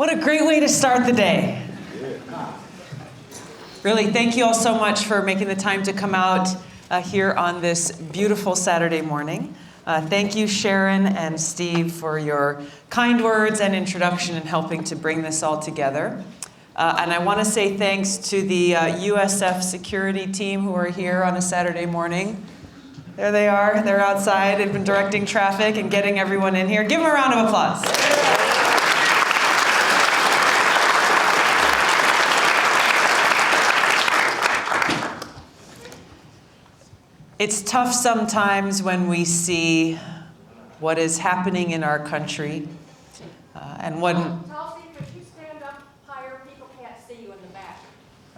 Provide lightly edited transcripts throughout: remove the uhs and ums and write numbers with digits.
What a great way to start the day. Really, thank you all so much for making the time to come out here on this beautiful Saturday morning. Thank you, Sharon and Steve, for your kind words and introduction in helping to bring this all together. And I want to say thanks to the USF security team who are here on a Saturday morning. There they are. They're outside. They've been directing traffic and getting everyone in here. Give them a round of applause. It's tough sometimes when we see what is happening in our country. And when... Tulsi, could you stand up higher? People can't see you in the back.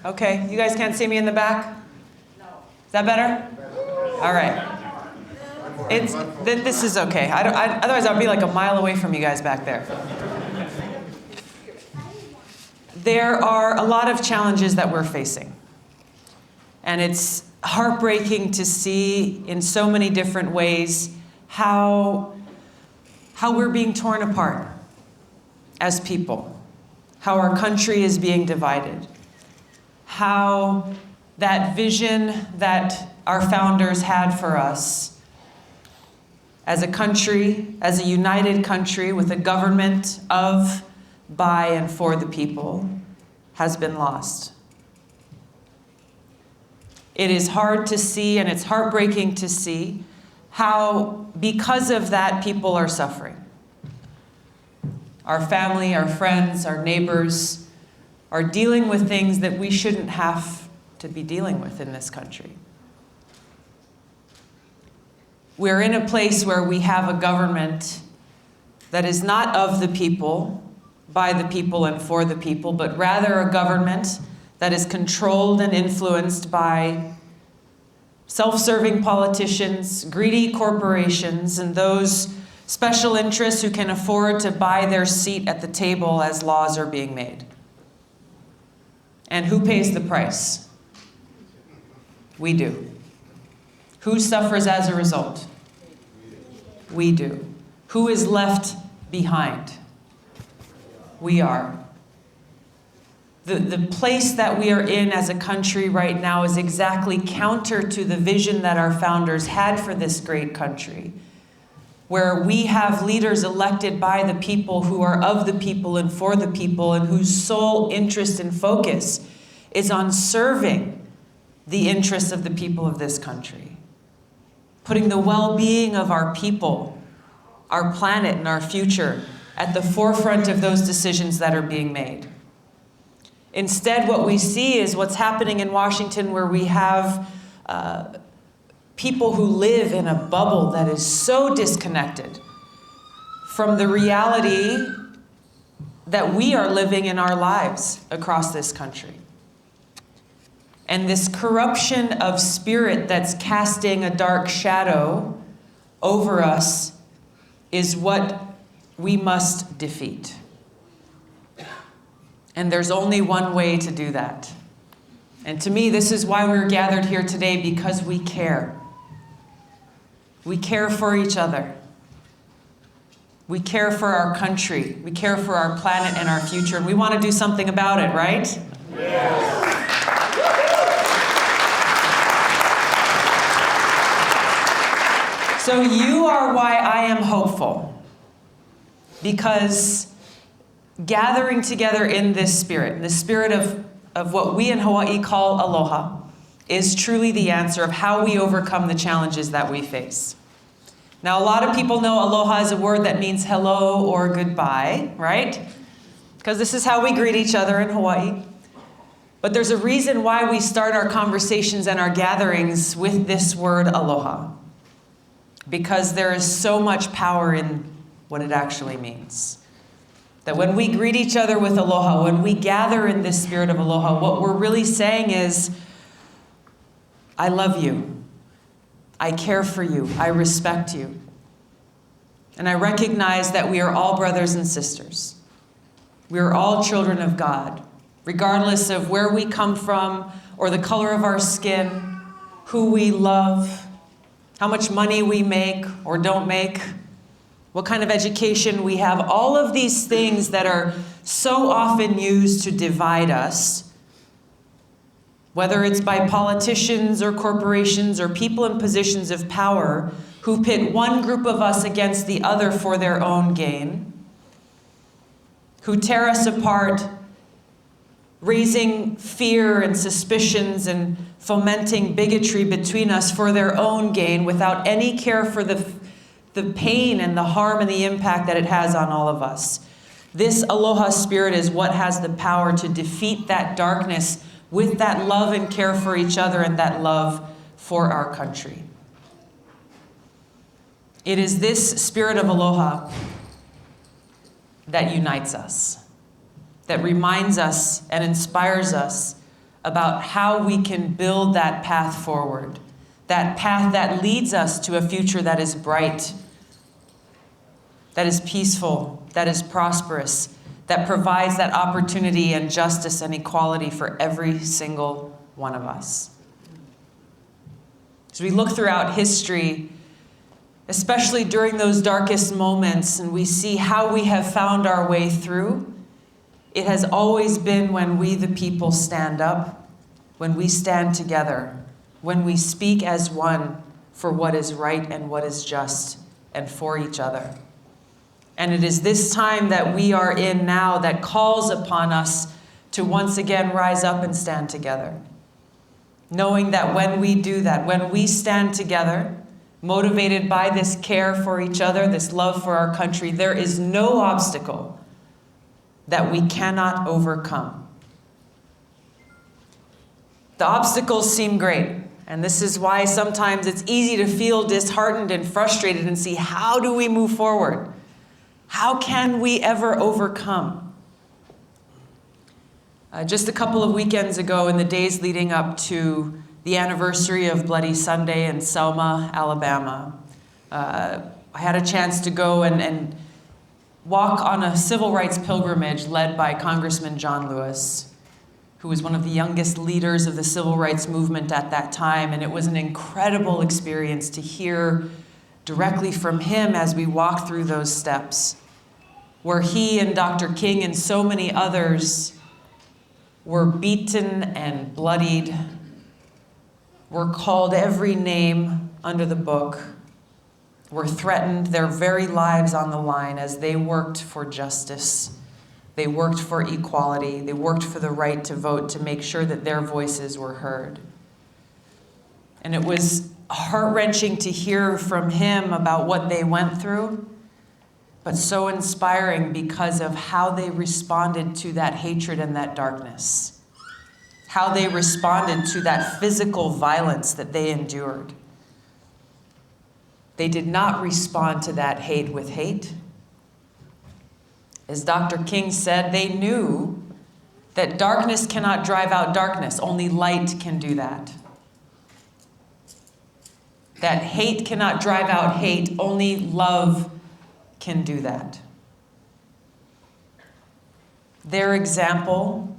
Okay, you guys can't see me in the back? No. Is that better? All right. This is okay. Otherwise, I'll be like a mile away from you guys back there. There are a lot of challenges that we're facing. And it's heartbreaking to see in so many different ways how we're being torn apart as people, how our country is being divided, how that vision that our founders had for us as a country, as a united country with a government of, by, and for the people has been lost. It is hard to see, and it's heartbreaking to see how, because of that, people are suffering. Our family, our friends, our neighbors are dealing with things that we shouldn't have to be dealing with in this country. We're in a place where we have a government that is not of the people, by the people, and for the people, but rather a government that is controlled and influenced by self-serving politicians, greedy corporations, and those special interests who can afford to buy their seat at the table as laws are being made. And who pays the price? We do. Who suffers as a result? We do. Who is left behind? We are. The place that we are in as a country right now is exactly counter to the vision that our founders had for this great country, where we have leaders elected by the people who are of the people and for the people, and whose sole interest and focus is on serving the interests of the people of this country, putting the well-being of our people, our planet, and our future at the forefront of those decisions that are being made. Instead, what we see is what's happening in Washington, where we have people who live in a bubble that is so disconnected from the reality that we are living in our lives across this country. And this corruption of spirit that's casting a dark shadow over us is what we must defeat. And there's only one way to do that. And to me, this is why we're gathered here today, because we care. We care for each other. We care for our country. We care for our planet and our future. And we want to do something about it, right? Yes. So you are why I am hopeful. Because gathering together in this spirit, the spirit of what we in Hawaii call aloha, is truly the answer of how we overcome the challenges that we face. Now, a lot of people know aloha is a word that means hello or goodbye, right? Because this is how we greet each other in Hawaii. But there's a reason why we start our conversations and our gatherings with this word aloha. Because there is so much power in what it actually means. That when we greet each other with aloha, when we gather in this spirit of aloha, what we're really saying is, I love you. I care for you. I respect you. And I recognize that we are all brothers and sisters. We are all children of God, regardless of where we come from or the color of our skin, who we love, how much money we make or don't make, what kind of education we have, all of these things that are so often used to divide us, whether it's by politicians or corporations or people in positions of power who pit one group of us against the other for their own gain, who tear us apart, raising fear and suspicions and fomenting bigotry between us for their own gain without any care for the pain and the harm and the impact that it has on all of us. This aloha spirit is what has the power to defeat that darkness with that love and care for each other and that love for our country. It is this spirit of aloha that unites us, that reminds us and inspires us about how we can build that path forward, that path that leads us to a future that is bright, that is peaceful, that is prosperous, that provides that opportunity and justice and equality for every single one of us. As we look throughout history, especially during those darkest moments, and we see how we have found our way through, it has always been when we, the people, stand up, when we stand together, when we speak as one for what is right and what is just, and for each other. And it is this time that we are in now that calls upon us to once again rise up and stand together. Knowing that when we do that, when we stand together, motivated by this care for each other, this love for our country, there is no obstacle that we cannot overcome. The obstacles seem great, and this is why sometimes it's easy to feel disheartened and frustrated and see, how do we move forward? How can we ever overcome? Just a couple of weekends ago, in the days leading up to the anniversary of Bloody Sunday in Selma, Alabama, I had a chance to go and walk on a civil rights pilgrimage led by Congressman John Lewis, who was one of the youngest leaders of the civil rights movement at that time. And it was an incredible experience to hear directly from him as we walked through those steps, where he and Dr. King and so many others were beaten and bloodied, were called every name under the book, were threatened, their very lives on the line as they worked for justice. They worked for equality. They worked for the right to vote, to make sure that their voices were heard. And it was heart-wrenching to hear from him about what they went through, but so inspiring because of how they responded to that hatred and that darkness, how they responded to that physical violence that they endured. They did not respond to that hate with hate. As Dr. King said, they knew that darkness cannot drive out darkness. Only light can do that. That hate cannot drive out hate. Only love can do that. Their example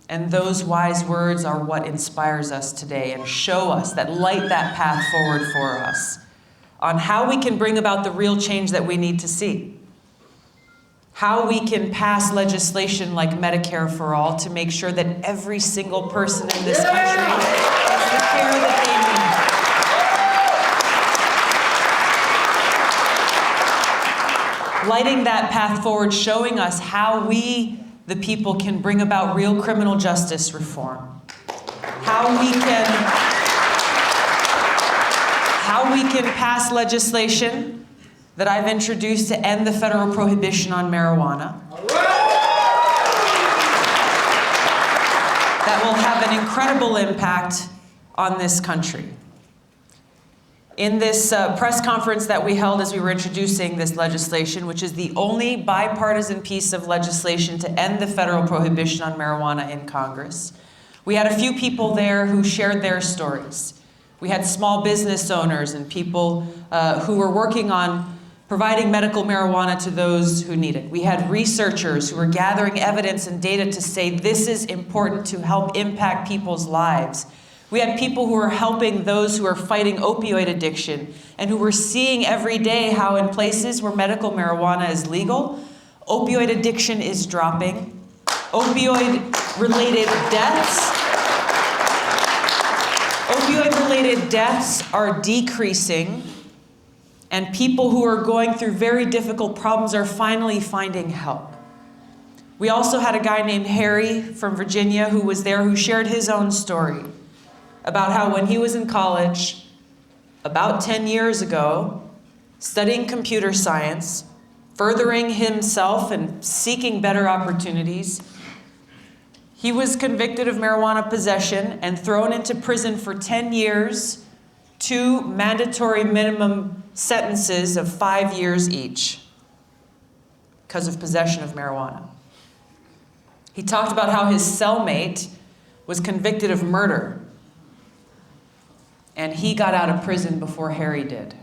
and those wise words are what inspires us today and show us, that light that path forward for us on how we can bring about the real change that we need to see. How we can pass legislation like Medicare for All to make sure that every single person in this country gets the care that they need. Lighting that path forward, showing us how we, the people, can bring about real criminal justice reform. How we can pass legislation that I've introduced to end the federal prohibition on marijuana. That will have an incredible impact on this country. In this press conference that we held as we were introducing this legislation, which is the only bipartisan piece of legislation to end the federal prohibition on marijuana in Congress, we had a few people there who shared their stories. We had small business owners and people who were working on providing medical marijuana to those who need it. We had researchers who were gathering evidence and data to say this is important to help impact people's lives. We had people who were helping those who are fighting opioid addiction and who were seeing every day how in places where medical marijuana is legal, opioid addiction is dropping. Opioid-related deaths are decreasing, and people who are going through very difficult problems are finally finding help. We also had a guy named Harry from Virginia who was there, who shared his own story about how when he was in college, about 10 years ago, studying computer science, furthering himself and seeking better opportunities, he was convicted of marijuana possession and thrown into prison for 10 years, 2 mandatory minimum sentences of 5 years each because of possession of marijuana. He talked about how his cellmate was convicted of murder, and he got out of prison before Harry did.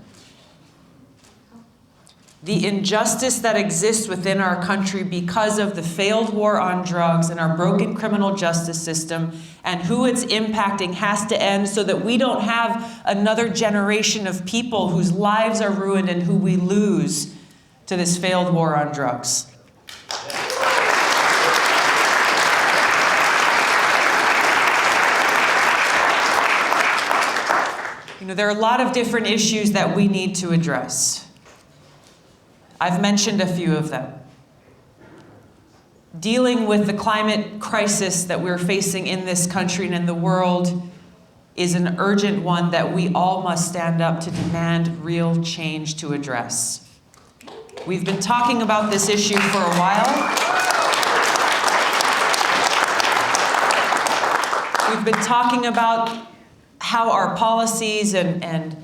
The injustice that exists within our country because of the failed war on drugs and our broken criminal justice system and who it's impacting has to end so that we don't have another generation of people whose lives are ruined and who we lose to this failed war on drugs. You know, there are a lot of different issues that we need to address. I've mentioned a few of them. Dealing with the climate crisis that we're facing in this country and in the world is an urgent one that we all must stand up to demand real change to address. We've been talking about this issue for a while. We've been talking about how our policies and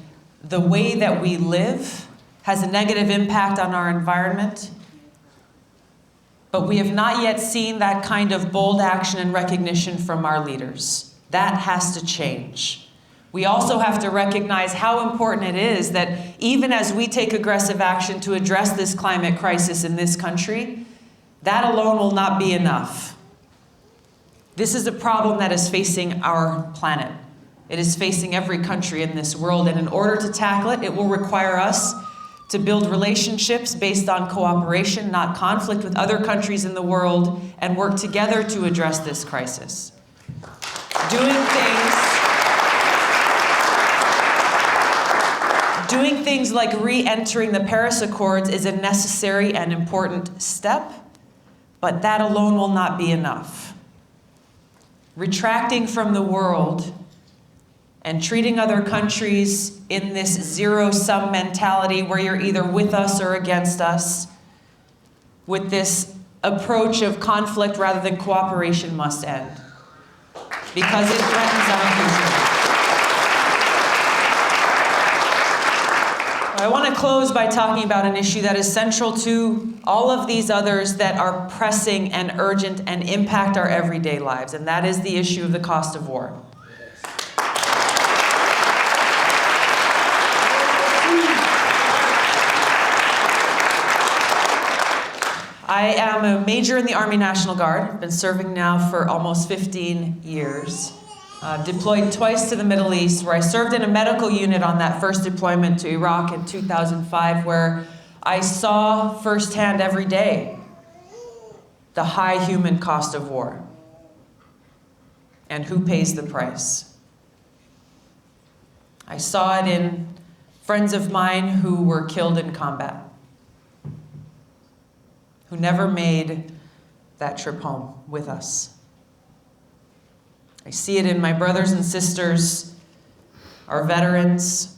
the way that we live has a negative impact on our environment. But we have not yet seen that kind of bold action and recognition from our leaders. That has to change. We also have to recognize how important it is that even as we take aggressive action to address this climate crisis in this country, that alone will not be enough. This is a problem that is facing our planet. It is facing every country in this world, and in order to tackle it, it will require us to build relationships based on cooperation, not conflict, with other countries in the world, and work together to address this crisis. Doing things like re-entering the Paris Accords is a necessary and important step, but that alone will not be enough. Retracting from the world and treating other countries in this zero-sum mentality where you're either with us or against us, with this approach of conflict rather than cooperation, must end, because it threatens our future. I want to close by talking about an issue that is central to all of these others that are pressing and urgent and impact our everyday lives, and that is the issue of the cost of war. I am a major in the Army National Guard. I've been serving now for almost 15 years. Deployed twice to the Middle East, where I served in a medical unit on that first deployment to Iraq in 2005, where I saw firsthand every day the high human cost of war and who pays the price. I saw it in friends of mine who were killed in combat, who never made that trip home with us. I see it in my brothers and sisters, our veterans,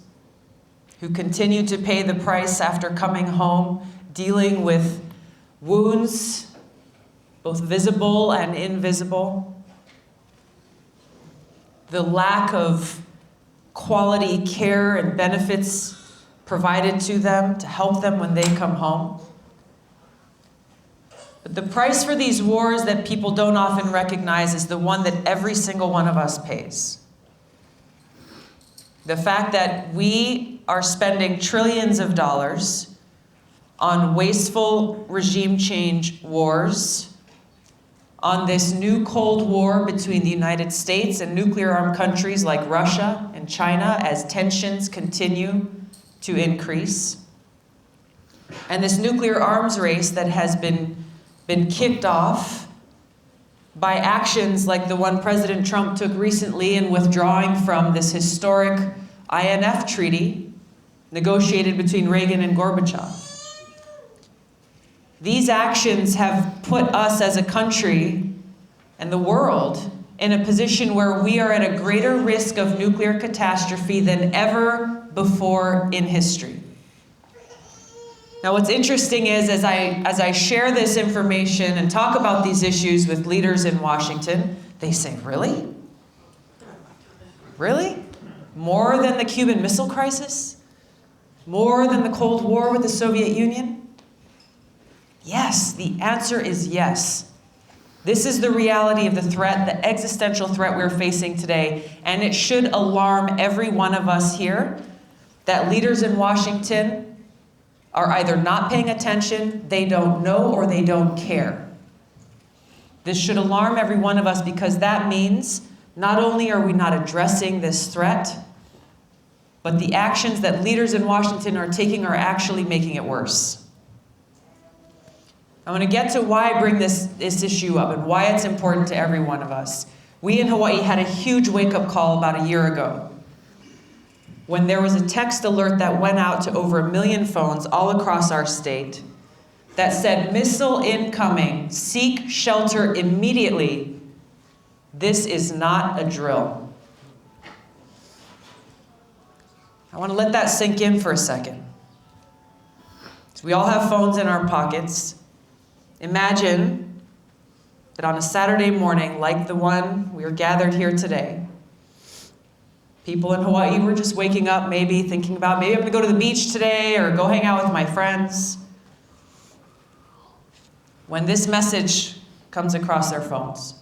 who continue to pay the price after coming home, dealing with wounds, both visible and invisible. The lack of quality care and benefits provided to them to help them when they come home. But the price for these wars that people don't often recognize is the one that every single one of us pays. The fact that we are spending trillions of dollars on wasteful regime change wars on this new Cold War between the United States and nuclear-armed countries like Russia and China as tensions continue to increase. And this nuclear arms race that has been kicked off by actions like the one President Trump took recently in withdrawing from this historic INF treaty negotiated between Reagan and Gorbachev. These actions have put us as a country and the world in a position where we are at a greater risk of nuclear catastrophe than ever before in history. Now, what's interesting is as I share this information and talk about these issues with leaders in Washington, they say, really? Really? More than the Cuban Missile Crisis? More than the Cold War with the Soviet Union? Yes, the answer is yes. This is the reality of the threat, the existential threat we're facing today, and it should alarm every one of us here that leaders in Washington are either not paying attention, they don't know, or they don't care. This should alarm every one of us because that means not only are we not addressing this threat, but the actions that leaders in Washington are taking are actually making it worse. I'm going to get to why I bring this issue up and why it's important to every one of us. We in Hawaii had a huge wake-up call about a year ago when there was a text alert that went out to over 1 million phones all across our state that said, "Missile incoming, seek shelter immediately. This is not a drill." I want to let that sink in for a second. So we all have phones in our pockets. Imagine that on a Saturday morning, like the one we are gathered here today, people in Hawaii were just waking up, maybe thinking about, maybe I'm going to go to the beach today or go hang out with my friends. When this message comes across their phones,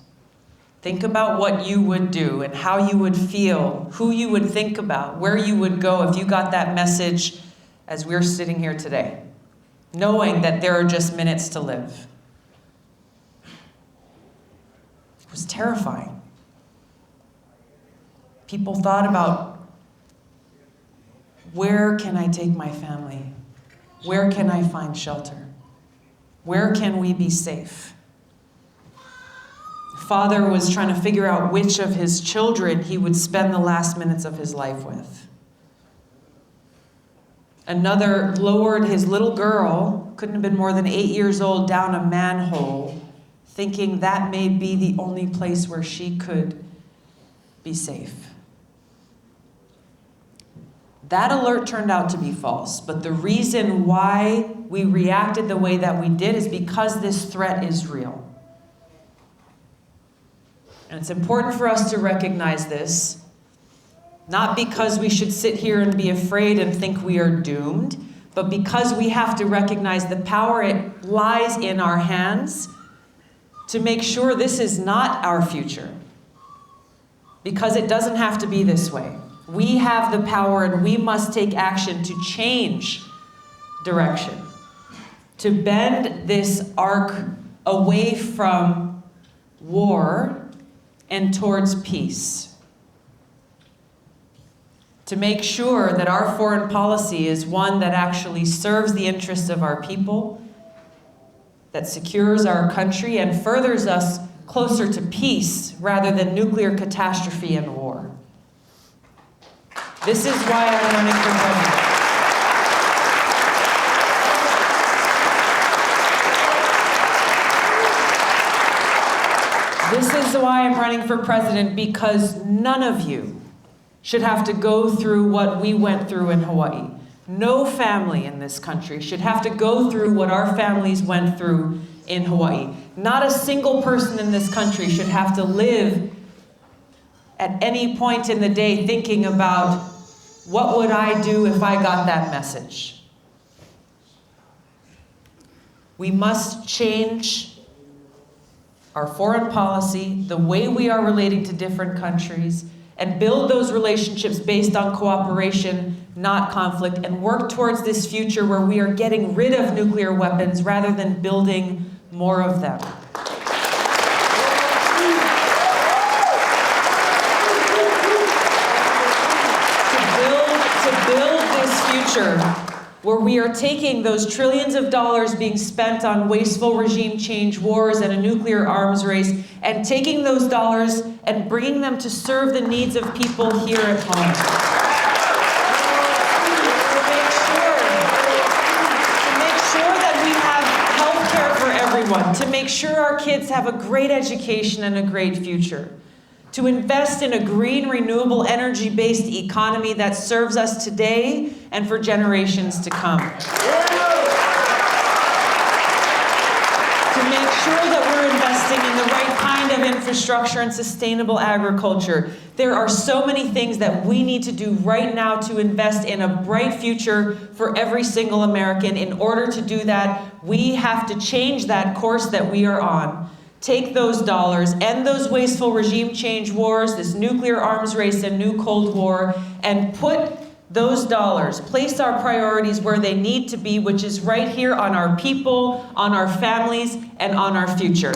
think about what you would do and how you would feel, who you would think about, where you would go if you got that message as we're sitting here today, knowing that there are just minutes to live. It was terrifying. People thought about, where can I take my family? Where can I find shelter? Where can we be safe? Father was trying to figure out which of his children he would spend the last minutes of his life with. Another lowered his little girl, couldn't have been more than 8 years old, down a manhole, thinking that may be the only place where she could be safe. That alert turned out to be false, but the reason why we reacted the way that we did is because this threat is real. And it's important for us to recognize this, not because we should sit here and be afraid and think we are doomed, but because we have to recognize the power it lies in our hands to make sure this is not our future. Because it doesn't have to be this way. We have the power and we must take action to change direction, to bend this arc away from war and towards peace, to make sure that our foreign policy is one that actually serves the interests of our people, that secures our country and furthers us closer to peace rather than nuclear catastrophe and war. This is why I'm running for president. This is why I'm running for president, because none of you should have to go through what we went through in Hawaii. No family in this country should have to go through what our families went through in Hawaii. Not a single person in this country should have to live at any point in the day thinking about, what would I do if I got that message? We must change our foreign policy, the way we are relating to different countries, and build those relationships based on cooperation, not conflict, and work towards this future where we are getting rid of nuclear weapons rather than building more of them. future where we are taking those trillions of dollars being spent on wasteful regime change wars and a nuclear arms race, and taking those dollars and bringing them to serve the needs of people here at home. To make sure that we have health care for everyone, to make sure our kids have a great education and a great future, to invest in a green, renewable, energy-based economy that serves us today and for generations to come. To make sure that we're investing in the right kind of infrastructure and sustainable agriculture. There are so many things that we need to do right now to invest in a bright future for every single American. In order to do that, we have to change that course that we are on. Take those dollars, end those wasteful regime change wars, this nuclear arms race and new Cold War, and put those dollars, place our priorities where they need to be, which is right here on our people, on our families, and on our future.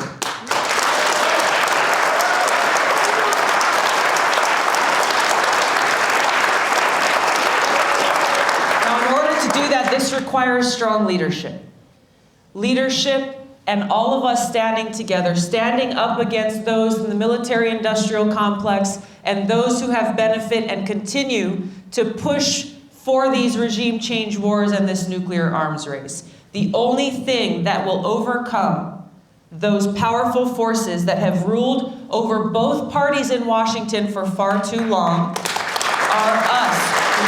Now, in order to do that, this requires strong leadership. Leadership and all of us standing together, standing up against those in the military-industrial complex and those who have benefit and continue to push for these regime change wars and this nuclear arms race. The only thing that will overcome those powerful forces that have ruled over both parties in Washington for far too long are us,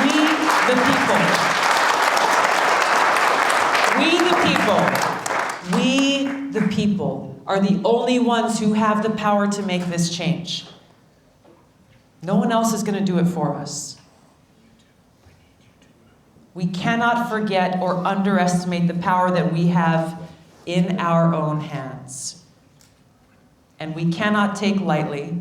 we the people. We, the people, are the only ones who have the power to make this change. No one else is going to do it for us. We cannot forget or underestimate the power that we have in our own hands. And we cannot take lightly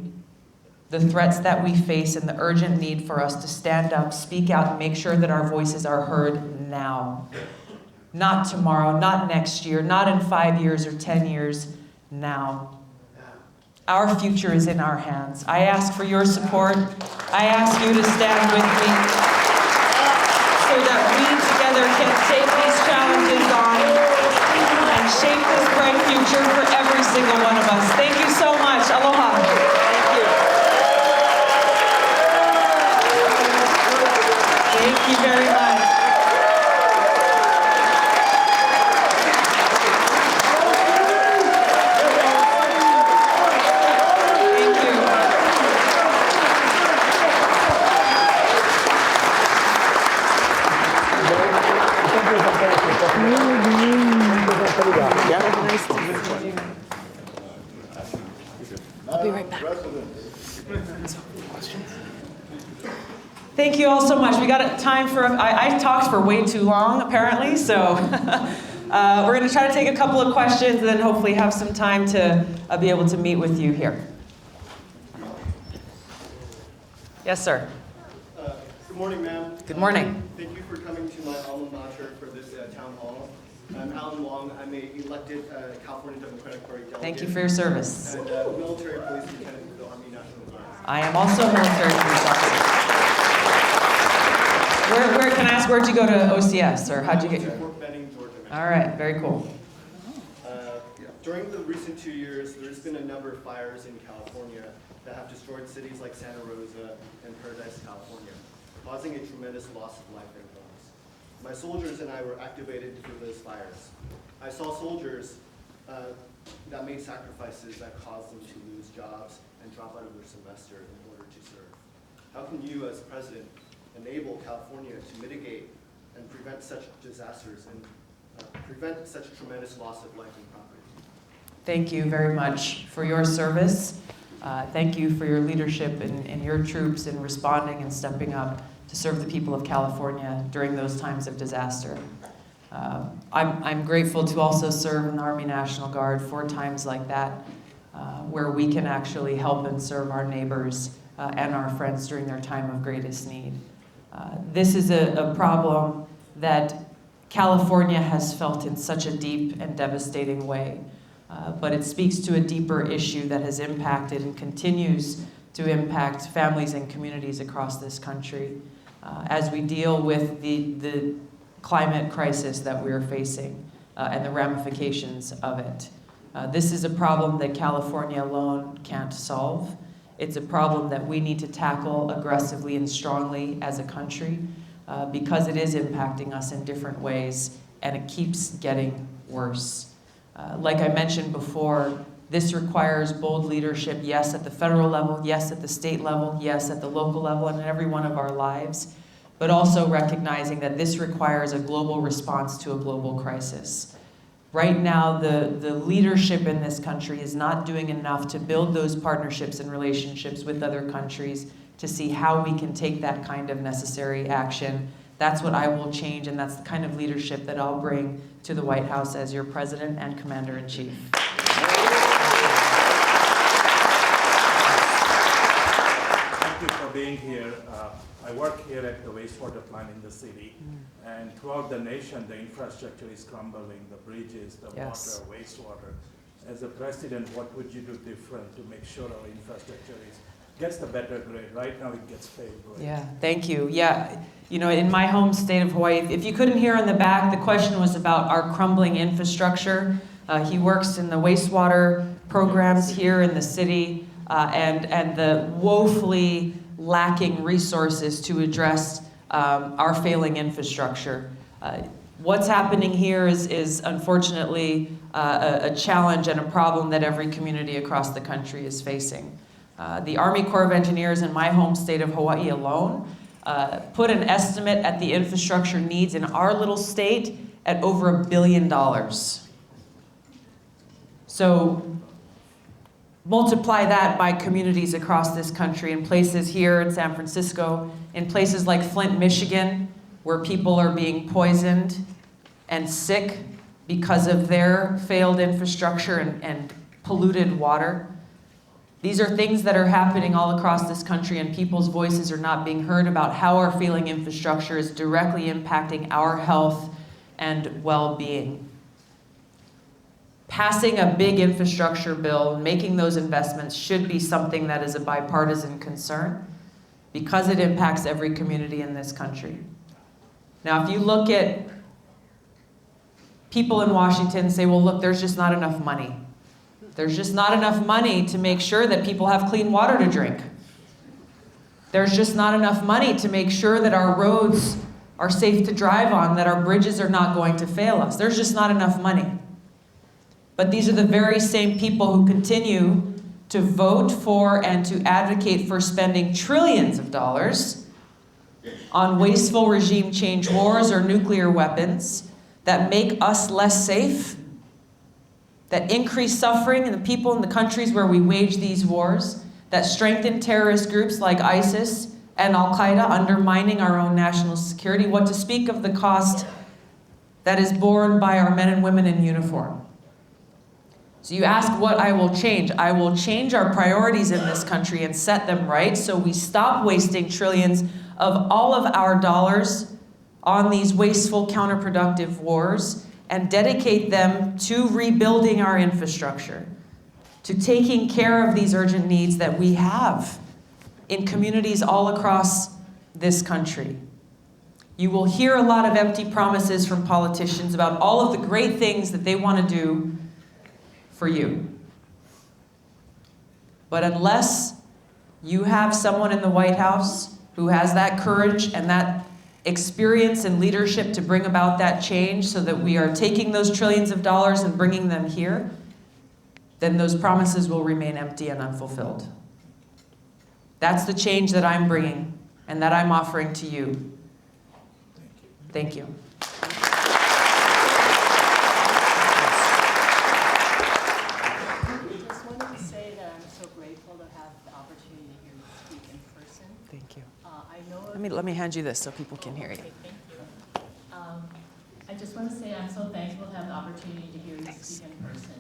the threats that we face and the urgent need for us to stand up, speak out, and make sure that our voices are heard now. Not tomorrow, not next year, not in 5 years or 10 years, now. Our future is in our hands. I ask for your support. I ask you to stand with me so that we together can take these challenges on and shape this bright future for every single one of us. Thank you so much. Aloha. Thank you. Thank you very much. I'll be right back. Thank you all so much. We got time for, I talked for way too long, apparently, so we're going to try to take a couple of questions and then hopefully have some time to be able to meet with you here. Yes, sir. Good morning, ma'am. Good morning. Thank you for coming to my alma mater for this town hall. I'm Alan Wong. I'm an elected California Democratic Party delegate. Thank you for your service. And military police lieutenant for the Army National Guard. I am also a military police officer. Where can I ask, where'd you go to OCS, or how'd you get? Fort Benning, Georgia. All right, very cool. During the recent 2 years, there's been a number of fires in California that have destroyed cities like Santa Rosa and Paradise, California, causing a tremendous loss of life and homes. My soldiers and I were activated through those fires. I saw soldiers that made sacrifices that caused them to lose jobs and drop out of their semester in order to serve. How can you, as president, enable California to mitigate and prevent such disasters and prevent such tremendous loss of life and property? Thank you very much for your service. Thank you for your leadership and your troops in responding and stepping up to serve the people of California during those times of disaster. I'm grateful to also serve in the Army National Guard for times like that, where we can actually help and serve our neighbors and our friends during their time of greatest need. This is a problem that California has felt in such a deep and devastating way, but it speaks to a deeper issue that has impacted and continues to impact families and communities across this country. as we deal with the climate crisis that we're facing and the ramifications of it. This is a problem that California alone can't solve. It's a problem that we need to tackle aggressively and strongly as a country because it is impacting us in different ways and it keeps getting worse. Like I mentioned before, this requires bold leadership, yes, at the federal level, yes, at the state level, yes, at the local level, and in every one of our lives, but also recognizing that this requires a global response to a global crisis. Right now, the leadership in this country is not doing enough to build those partnerships and relationships with other countries to see how we can take that kind of necessary action. That's what I will change, and that's the kind of leadership that I'll bring to the White House as your President and Commander-in-Chief. Thank you for being here. I work here at the wastewater plant in the city, and throughout the nation, the infrastructure is crumbling, the bridges, the Yes. water, wastewater. As a president, what would you do different to make sure our infrastructure gets the better grade? Right now, it gets failed grade. Yeah, thank you. Yeah, you know, in my home state of Hawaii, if you couldn't hear in the back, the question was about our crumbling infrastructure. He works in the wastewater programs here in the city, and the woefully lacking resources to address our failing infrastructure. What's happening here is unfortunately a challenge and a problem that every community across the country is facing. The Army Corps of Engineers in my home state of Hawaii alone put an estimate at the infrastructure needs in our little state at over $1 billion. So multiply that by communities across this country, in places here in San Francisco, in places like Flint, Michigan, where people are being poisoned and sick because of their failed infrastructure and polluted water. These are things that are happening all across this country, and people's voices are not being heard about how our failing infrastructure is directly impacting our health and well-being. Passing a big infrastructure bill and making those investments should be something that is a bipartisan concern because it impacts every community in this country. Now, if you look at people in Washington and say, well, look, there's just not enough money. There's just not enough money to make sure that people have clean water to drink. There's just not enough money to make sure that our roads are safe to drive on, that our bridges are not going to fail us. There's just not enough money. But these are the very same people who continue to vote for and to advocate for spending trillions of dollars on wasteful regime change wars or nuclear weapons that make us less safe, that increase suffering in the people in the countries where we wage these wars, that strengthen terrorist groups like ISIS and Al-Qaeda, undermining our own national security. What to speak of the cost that is borne by our men and women in uniform. So you ask what I will change. I will change our priorities in this country and set them right so we stop wasting trillions of all of our dollars on these wasteful, counterproductive wars and dedicate them to rebuilding our infrastructure, to taking care of these urgent needs that we have in communities all across this country. You will hear a lot of empty promises from politicians about all of the great things that they want to do for you. But unless you have someone in the White House who has that courage and that experience and leadership to bring about that change so that we are taking those trillions of dollars and bringing them here, then those promises will remain empty and unfulfilled. That's the change that I'm bringing and that I'm offering to you. Thank you. Thank you. Let me hand you this so people can hear you. Okay, thank you. I just want to say I'm so thankful to have the opportunity to hear you speak in person.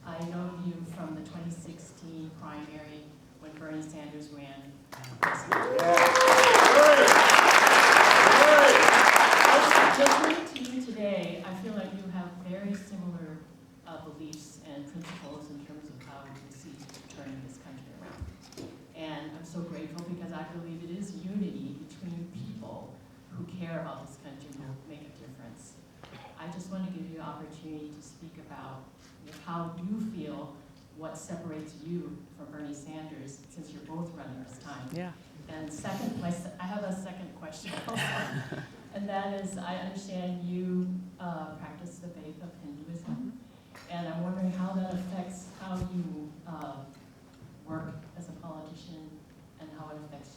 I know you from the 2016 primary when Bernie Sanders ran. Listening to you today, I feel like you have very similar beliefs and principles in terms of how we see turning this country around. And I'm so grateful because I believe it is unity between people about how you feel, what separates you from Bernie Sanders, since you're both running this time. Yeah. And second, I have a second question also, and that is, I understand you practice the faith of Hinduism, and I'm wondering how that affects how you work as a politician and how it affects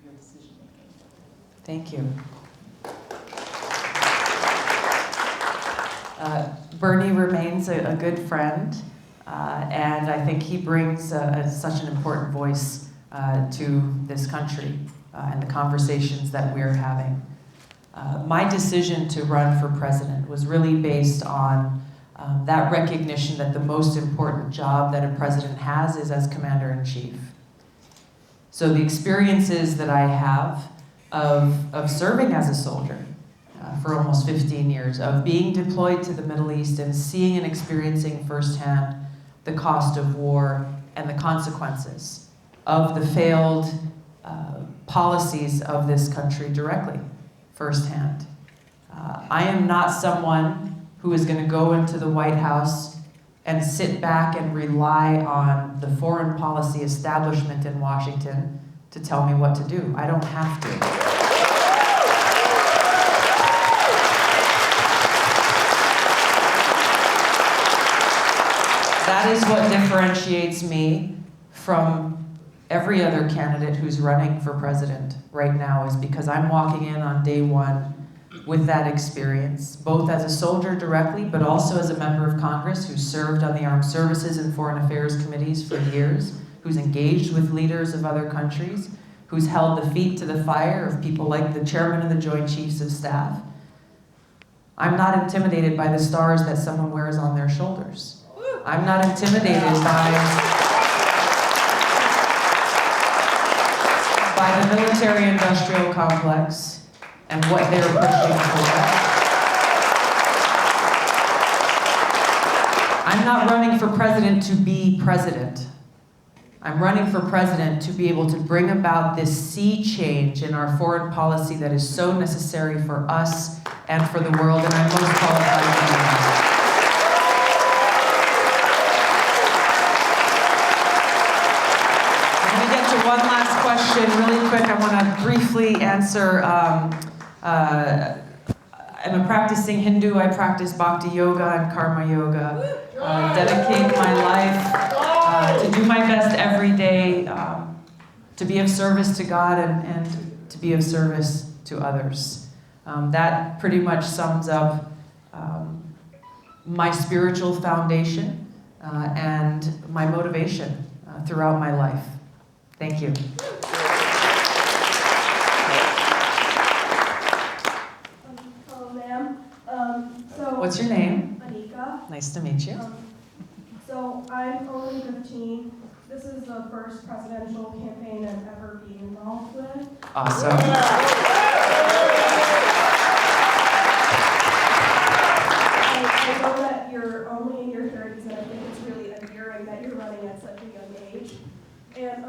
your decision making. Thank you. Bernie remains a good friend, and I think he brings such an important voice to this country and the conversations that we're having. My decision to run for president was really based on that recognition that the most important job that a president has is as commander-in-chief. So the experiences that I have of serving as a soldier for almost 15 years, of being deployed to the Middle East and seeing and experiencing firsthand the cost of war and the consequences of the failed policies of this country directly, firsthand. I am not someone who is going to go into the White House and sit back and rely on the foreign policy establishment in Washington to tell me what to do. I don't have to. That is what differentiates me from every other candidate who's running for president right now, is because I'm walking in on day one with that experience, both as a soldier directly, but also as a member of Congress who served on the Armed Services and Foreign Affairs committees for years, who's engaged with leaders of other countries, who's held the feet to the fire of people like the chairman of the Joint Chiefs of Staff. I'm not intimidated by the stars that someone wears on their shoulders. I'm not intimidated by the military-industrial complex and what they're pushing for. I'm not running for president to be president. I'm running for president to be able to bring about this sea change in our foreign policy that is so necessary for us and for the world, and I'm most qualified to do that. One last question, really quick. I want to briefly answer. I'm a practicing Hindu. I practice Bhakti Yoga and Karma Yoga. Dedicate my life to do my best every day, to be of service to God and to be of service to others. That pretty much sums up my spiritual foundation and my motivation throughout my life. Thank you. Hello, ma'am. What's your name? Anika. Nice to meet you. So I'm only 15. This is the first presidential campaign I've ever been involved with. Awesome. I know that you're only in your 30s, and I think it's really endearing that you're running at such a young age. And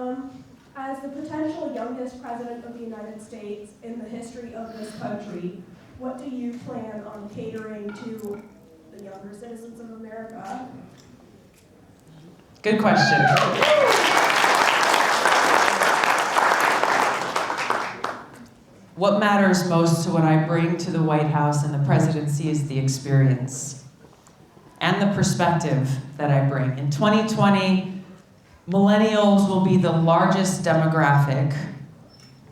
as the potential youngest president of the United States in the history of this country, what do you plan on catering to the younger citizens of America? Good question. What matters most to what I bring to the White House and the presidency is the experience and the perspective that I bring. In 2020, millennials will be the largest demographic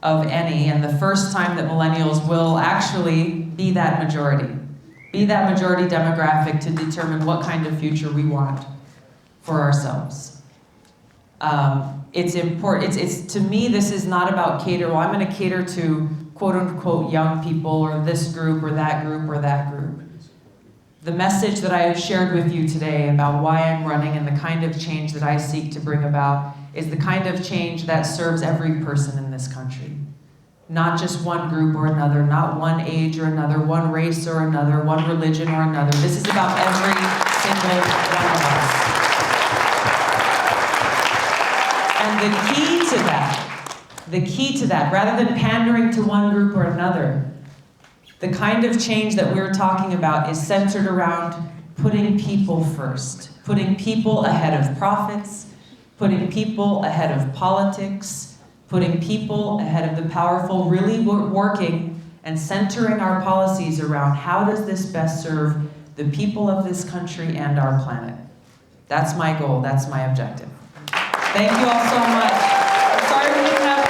of any, and the first time that millennials will actually be that majority demographic to determine what kind of future we want for ourselves. It's important. It's to me, this is not about cater. Well, I'm going to cater to quote unquote young people or this group or that group or that group. The message that I have shared with you today about why I'm running and the kind of change that I seek to bring about is the kind of change that serves every person in this country. Not just one group or another, not one age or another, one race or another, one religion or another. This is about every single one of us. And the key to that, rather than pandering to one group or another, the kind of change that we're talking about is centered around putting people first, putting people ahead of profits, putting people ahead of politics, putting people ahead of the powerful, really working and centering our policies around how does this best serve the people of this country and our planet. That's my goal, that's my objective. Thank you all so much. I'm sorry we didn't have